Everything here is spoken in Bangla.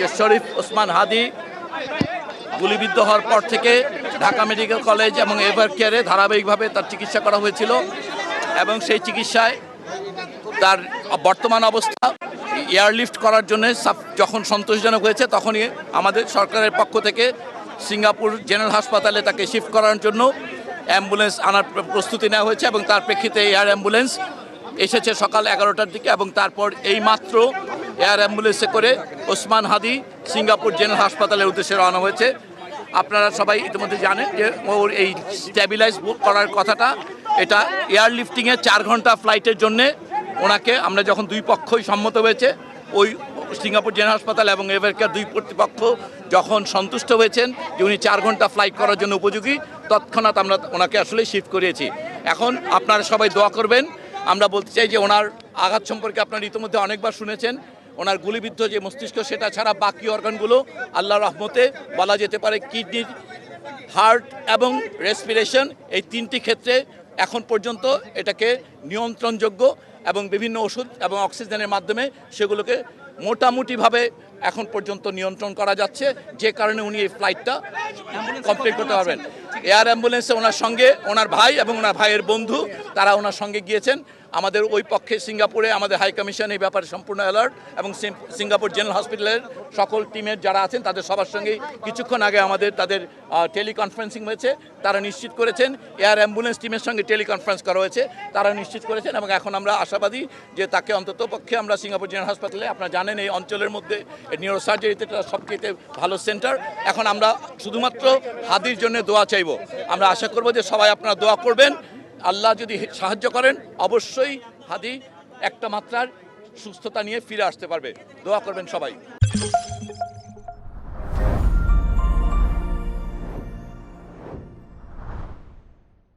যে শরীফ ওসমান হাদি গুলিবিদ্ধ হওয়ার পর থেকে ঢাকা মেডিকেল কলেজ এবং এভার কেয়ারে ধারাবাহিকভাবে তার চিকিৎসা করা হয়েছিল এবং সেই চিকিৎসায় তার বর্তমান অবস্থা এয়ারলিফট করার জন্য যখন সন্তোষজনক হয়েছে তখনই আমাদের সরকারের পক্ষ থেকে সিঙ্গাপুর জেনারেল হাসপাতালে তাকে শিফট করার জন্য অ্যাম্বুলেন্স আনার প্রস্তুতি নেওয়া হয়েছে এবং তার প্রেক্ষিতে এয়ার অ্যাম্বুলেন্স এসেছে সকাল 11টার দিকে এবং তারপর এইমাত্র এয়ার অ্যাম্বুলেন্সে করে ওসমান হাদি সিঙ্গাপুর জেনারেল হাসপাতালের উদ্দেশ্যে রওনা হয়েছে। আপনারা সবাই ইতিমধ্যে জানেন যে ওর এই স্ট্যাবিলাইজ করার কথাটা, এটা এয়ারলিফটিংয়ে 4 ঘন্টা ফ্লাইটের জন্যে ওনাকে আমরা যখন দুই পক্ষই সম্মত হয়েছে, ওই সিঙ্গাপুর জেনারেল হাসপাতাল এবং এভার কেয়ার দুই কর্তৃপক্ষ যখন সন্তুষ্ট হয়েছেন যে উনি 4 ঘন্টা ফ্লাইট করার জন্য উপযোগী, তৎক্ষণাৎ আমরা ওনাকে আসলে শিফট করিয়েছি। এখন আপনারা সবাই দোয়া করবেন। আমরা বলতে চাই যে ওনার আঘাত সম্পর্কে আপনারা ইতিমধ্যে অনেকবার শুনেছেন। ওনার গুলিবিদ্ধ যে মস্তিষ্ক, সেটা ছাড়া বাকি অর্গানগুলো আল্লাহর রহমতে বলা যেতে পারে কিডনি, হার্ট এবং রেসপিরেশন, এই 3টি ক্ষেত্রে এখন পর্যন্ত এটাকে নিয়ন্ত্রণযোগ্য এবং বিভিন্ন ওষুধ এবং অক্সিজেনের মাধ্যমে সেগুলোকে মোটামুটিভাবে এখন পর্যন্ত নিয়ন্ত্রণ করা যাচ্ছে, যে কারণে উনি এই ফ্লাইটটা কমপ্লিট করতে পারবেন। এয়ার অ্যাম্বুলেন্সে ওনার সঙ্গে ওনার ভাই এবং ওনার ভাইয়ের বন্ধু তারা ওনার সঙ্গে গিয়েছেন। আমাদের ওই পক্ষে সিঙ্গাপুরে আমাদের হাই কমিশন এই ব্যাপারে সম্পূর্ণ অ্যালার্ট এবং সিঙ্গাপুর জেনারেল হসপিটালের সকল টিমের যারা আছেন তাদের সবার সঙ্গেই কিছুক্ষণ আগে আমাদের তাদের টেলিকনফারেন্সিং হয়েছে। তারা নিশ্চিত করেছেন, এয়ার অ্যাম্বুলেন্স টিমের সঙ্গে টেলিকনফারেন্স করা হয়েছে, তারা নিশ্চিত করেছেন এবং এখন আমরা আশাবাদী যে তাকে অন্তত পক্ষে আমরা সিঙ্গাপুর জেনারেল হাসপাতালে, আপনারা জানেন এই অঞ্চলের মধ্যে নিউরোসার্জারিতে সবচেয়ে ভালো সেন্টার, এখন আমরা শুধুমাত্র হাদির জন্য দোয়া চাইব। আমরা আশা করব যে সবাই আপনারা দোয়া করবেন, আল্লাহ যদি সাহায্য করেন অবশ্যই হাদি একটা মাত্রার সুস্থতা নিয়ে ফিরে আসতে পারবে। দোয়া করবেন সবাই।